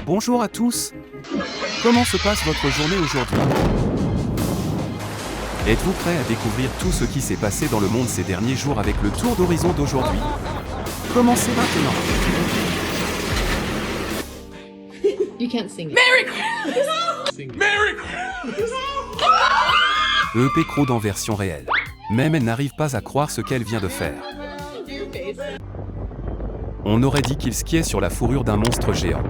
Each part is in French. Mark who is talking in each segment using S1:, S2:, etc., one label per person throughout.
S1: Bonjour à tous. Comment se passe votre journée aujourd'hui? Êtes-vous prêt à découvrir tout ce qui s'est passé dans le monde ces derniers jours avec le tour d'horizon d'aujourd'hui? Commencez maintenant.
S2: You can't sing it.
S3: Merry Christmas! Merry Christmas!
S1: EP Crowd en version réelle. Même elle n'arrive pas à croire ce qu'elle vient de faire. On aurait dit qu'il skiait sur la fourrure d'un monstre géant.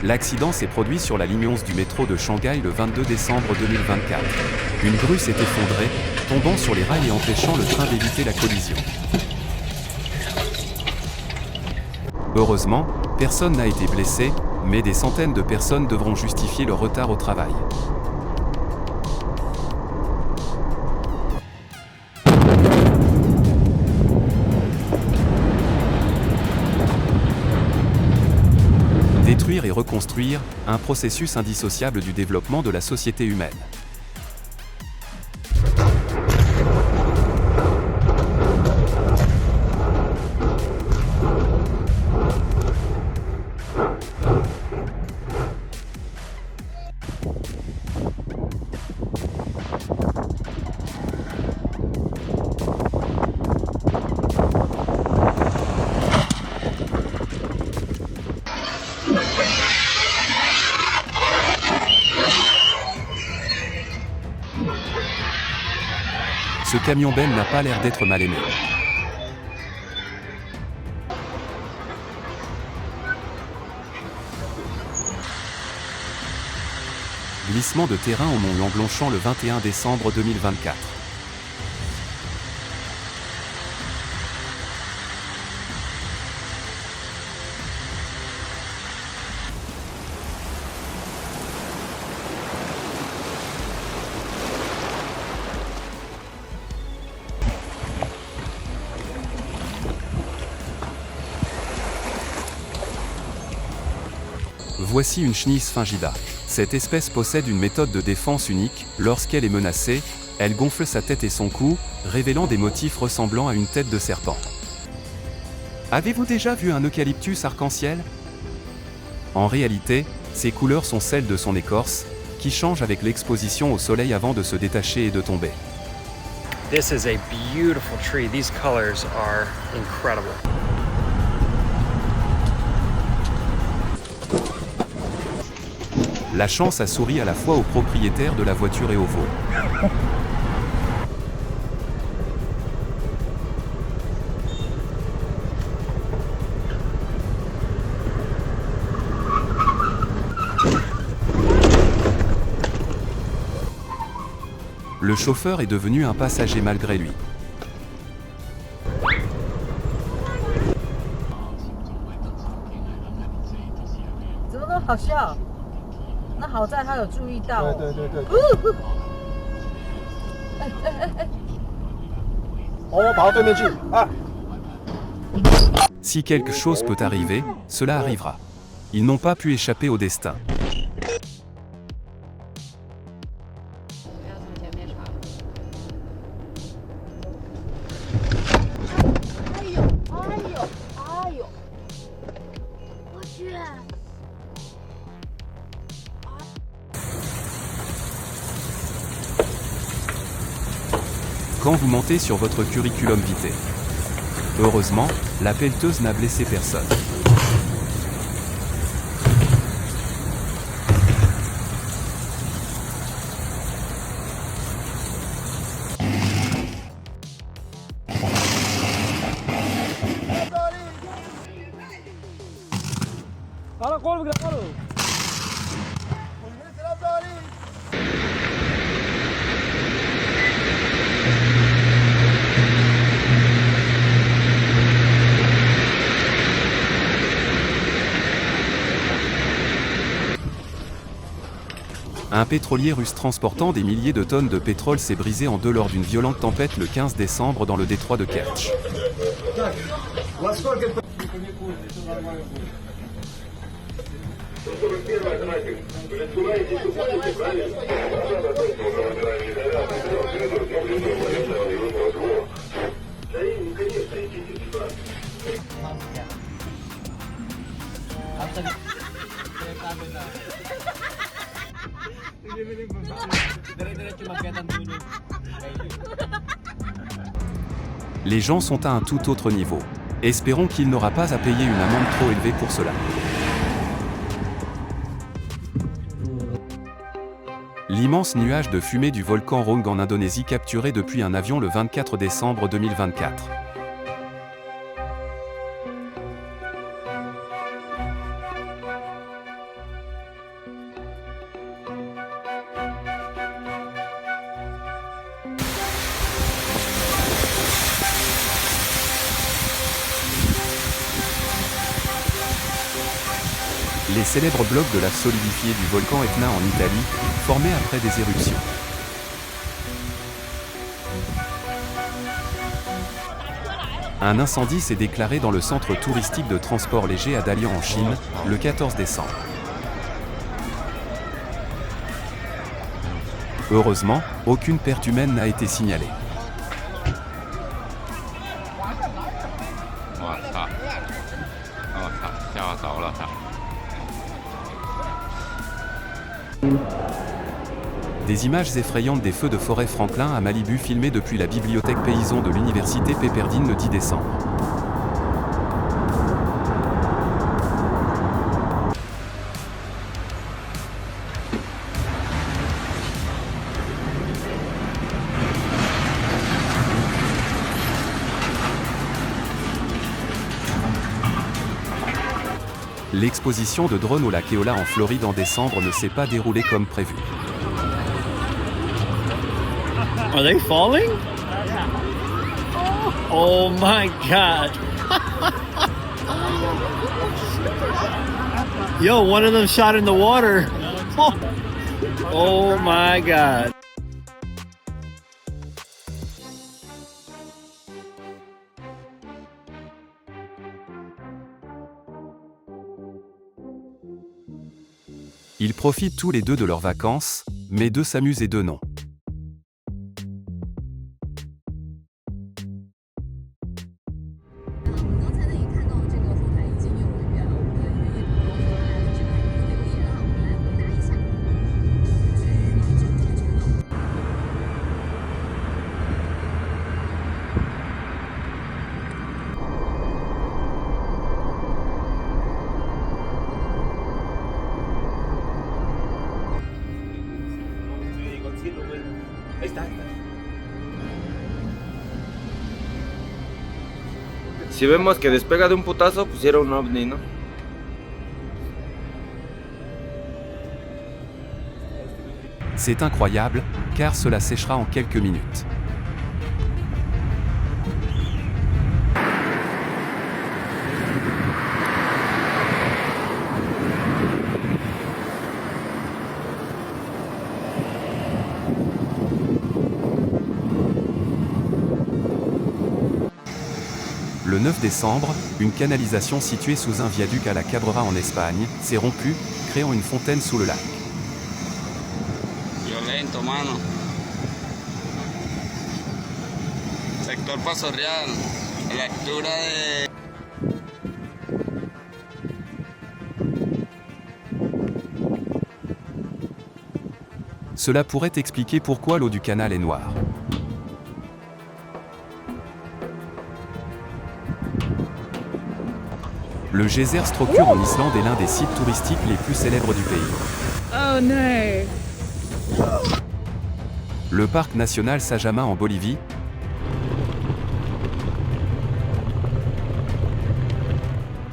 S1: L'accident s'est produit sur la ligne 11 du métro de Shanghai le 22 décembre 2024. Une grue s'est effondrée, tombant sur les rails et empêchant le train d'éviter la collision. Heureusement, personne n'a été blessé, mais des centaines de personnes devront justifier leur retard au travail. Détruire et reconstruire, un processus indissociable du développement de la société humaine. Ce camion-benne n'a pas l'air d'être mal aimé. Glissement de terrain au mont Langlongchamp le 21 décembre 2024. Voici une chenille sphingidae. Cette espèce possède une méthode de défense unique. Lorsqu'elle est menacée, elle gonfle sa tête et son cou, révélant des motifs ressemblant à une tête de serpent. Avez-vous déjà vu un eucalyptus arc-en-ciel? En réalité, ses couleurs sont celles de son écorce, qui change avec l'exposition au soleil avant de se détacher et de tomber.
S4: This is a beautiful tree. These colors are incredible.
S1: La chance a souri à la fois aux propriétaires de la voiture et aux veaux. Le chauffeur est devenu un passager malgré lui. Si quelque chose peut arriver, cela arrivera. Ils n'ont pas pu échapper au destin. Quand vous montez sur votre curriculum vitae. Heureusement, la pelleteuse n'a blessé personne. Un pétrolier russe transportant des milliers de tonnes de pétrole s'est brisé en deux lors d'une violente tempête le 15 décembre dans le détroit de Kertch. Les gens sont à un tout autre niveau. Espérons qu'il n'aura pas à payer une amende trop élevée pour cela. L'immense nuage de fumée du volcan Raung en Indonésie capturé depuis un avion le 24 décembre 2024. Les célèbres blocs de lave solidifiée du volcan Etna en Italie, formés après des éruptions. Un incendie s'est déclaré dans le centre touristique de transport léger à Dalian en Chine, le 14 décembre. Heureusement, aucune perte humaine n'a été signalée. Des images effrayantes des feux de forêt Franklin à Malibu filmées depuis la bibliothèque paysan de l'université Pepperdine le 10 décembre. L'exposition de drones au lac Eola en Floride en décembre ne s'est pas déroulée comme prévu.
S5: Are they falling? Oh my god. Yo, one of them shot in the water. Oh my god.
S1: Ils profitent tous les deux de leurs vacances, mais deux s'amusent et deux non.
S6: Si vemos que despega de un putazo, pues era un ovni, ¿no?
S1: C'est incroyable, car cela séchera en quelques minutes. Le 9 décembre, une canalisation située sous un viaduc à la Cabrera en Espagne s'est rompue, créant une fontaine sous le lac.
S7: Violento, mano. Sector Paso Real, a la altura de...
S1: Cela pourrait expliquer pourquoi l'eau du canal est noire. Le geyser Strókur en Islande est l'un des sites touristiques les plus célèbres du pays.
S2: Oh no.
S1: Le parc national Sajama en Bolivie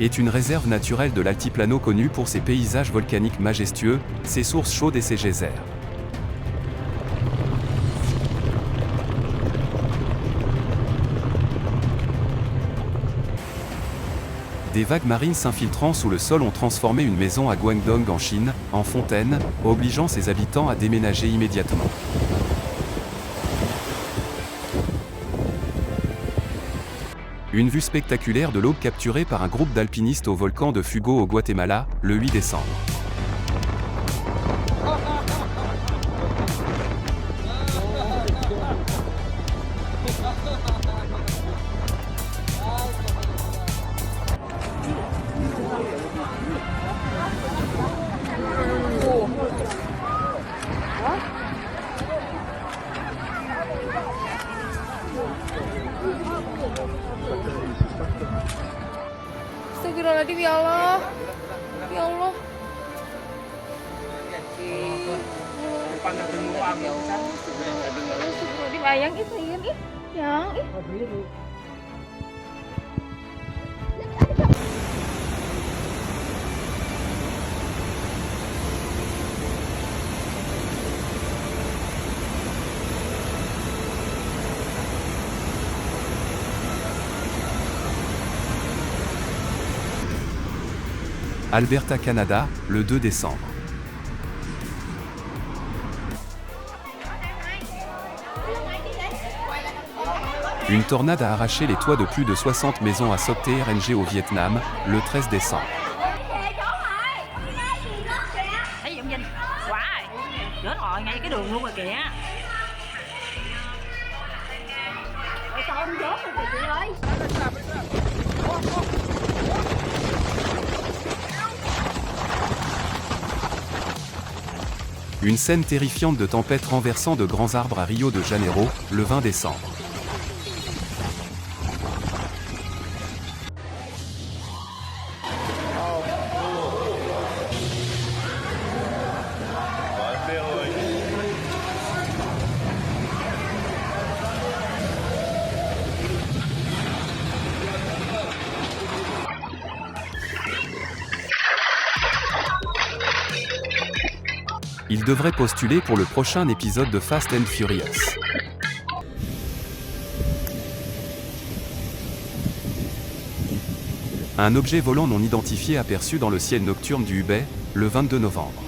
S1: est une réserve naturelle de l'altiplano connue pour ses paysages volcaniques majestueux, ses sources chaudes et ses geysers. Des vagues marines s'infiltrant sous le sol ont transformé une maison à Guangdong en Chine, en fontaine, obligeant ses habitants à déménager immédiatement. Une vue spectaculaire de l'aube capturée par un groupe d'alpinistes au volcan de Fugo au Guatemala, le 8 décembre.
S2: Astagfirullahaladzim, ya Allah. Ya Allah. Astagfirullahaladzim, ayang itu, ayang ih. Yang ih.
S1: Alberta, Canada, le 2 décembre. Une tornade a arraché les toits de plus de 60 maisons à Soc TRNG au Vietnam, le 13 décembre. Une scène terrifiante de tempête renversant de grands arbres à Rio de Janeiro, le 20 décembre. Il devrait postuler pour le prochain épisode de Fast and Furious. Un objet volant non identifié aperçu dans le ciel nocturne du Hubei, le 22 novembre.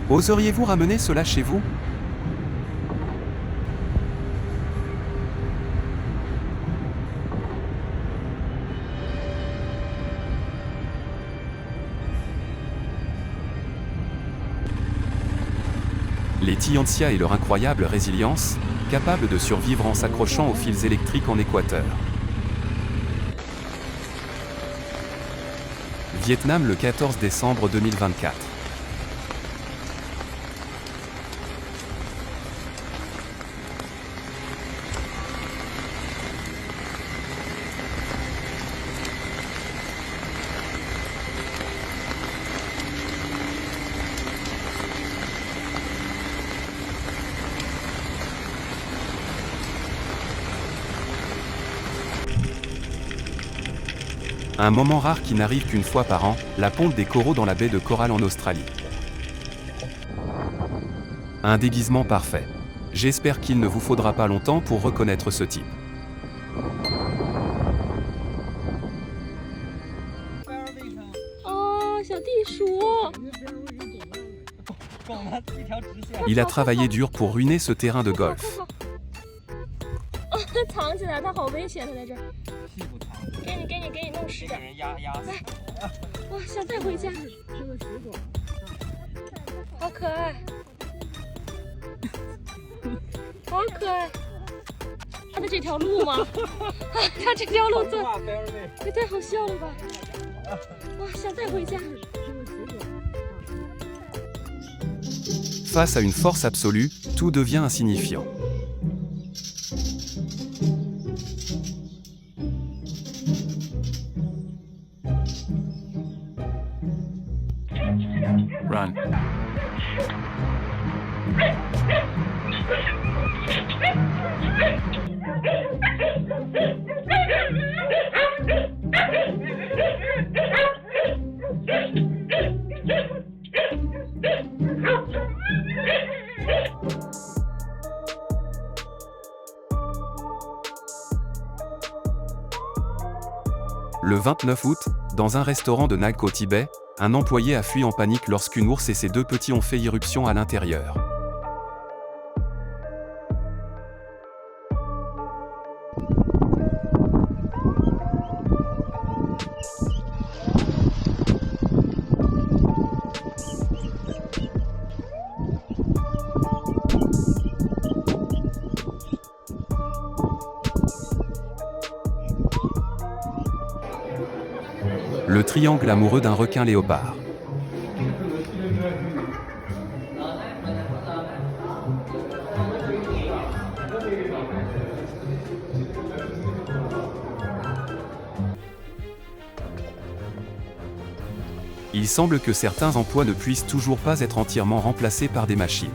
S1: Oseriez-vous ramener cela chez vous ? Les Tianxia et leur incroyable résilience, capables de survivre en s'accrochant aux fils électriques en Équateur. Vietnam le 14 décembre 2024. Un moment rare qui n'arrive qu'une fois par an, la ponte des coraux dans la baie de Coral en Australie. Un déguisement parfait. J'espère qu'il ne vous faudra pas longtemps pour reconnaître ce type.
S2: Oh, 小地鼠。
S1: Il a travaillé dur pour ruiner ce terrain de golf.
S2: 藏起来，它好危险，它在这儿。给你弄湿点。来，哇，想带回家。好可爱，好可爱。它的这条路吗？它这条路这也太好笑了吧！哇，想带回家。
S1: Face à une force absolue, tout devient insignifiant. Run. Le 29 août, dans un restaurant de Nagk au Tibet, un employé a fui en panique lorsqu'une ours et ses 2 petits ont fait irruption à l'intérieur. Le triangle amoureux d'un requin léopard. Il semble que certains emplois ne puissent toujours pas être entièrement remplacés par des machines.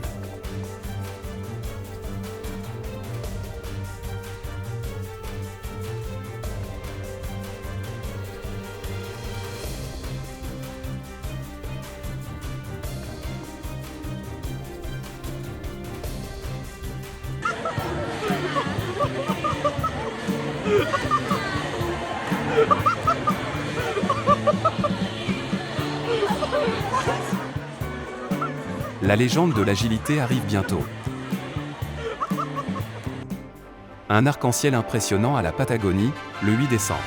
S1: La légende de l'agilité arrive bientôt. Un arc-en-ciel impressionnant à la Patagonie, le 8 décembre.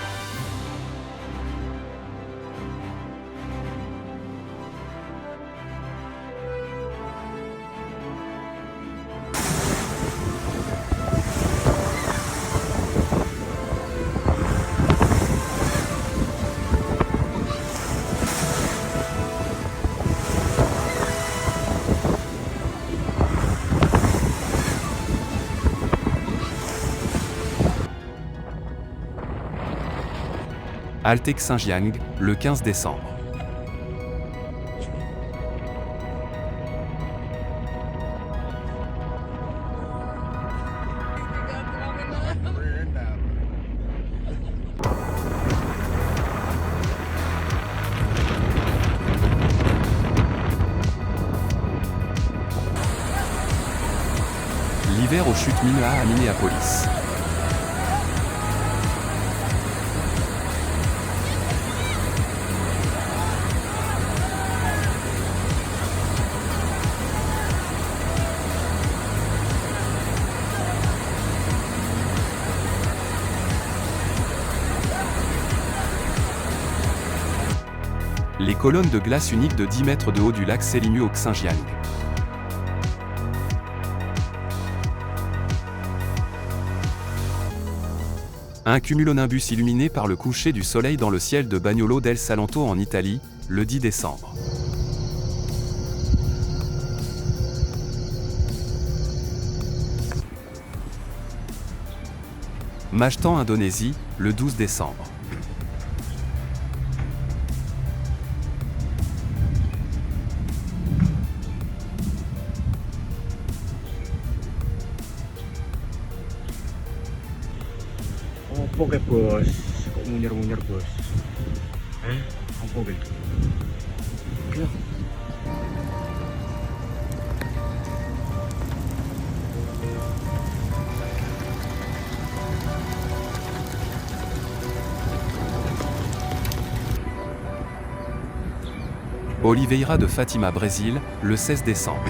S1: Altek Xinjiang, le 15 décembre. L'hiver aux chutes Minua à Minneapolis. Les colonnes de glace uniques de 10 mètres de haut du lac Selingu au Xinjiang. Un cumulonimbus illuminé par le coucher du soleil dans le ciel de Bagnolo del Salento en Italie, le 10 décembre. Majtan, Indonésie, le 12 décembre.
S4: Opo kayak bos, kok munyer-munyer bos? Opo kayak?
S1: Oliveira de Fatima, Brésil, le 16 décembre.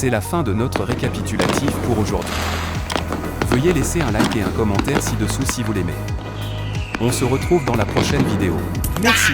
S1: C'est la fin de notre récapitulatif pour aujourd'hui. Veuillez laisser un like et un commentaire ci-dessous si vous l'aimez. On se retrouve dans la prochaine vidéo. Merci.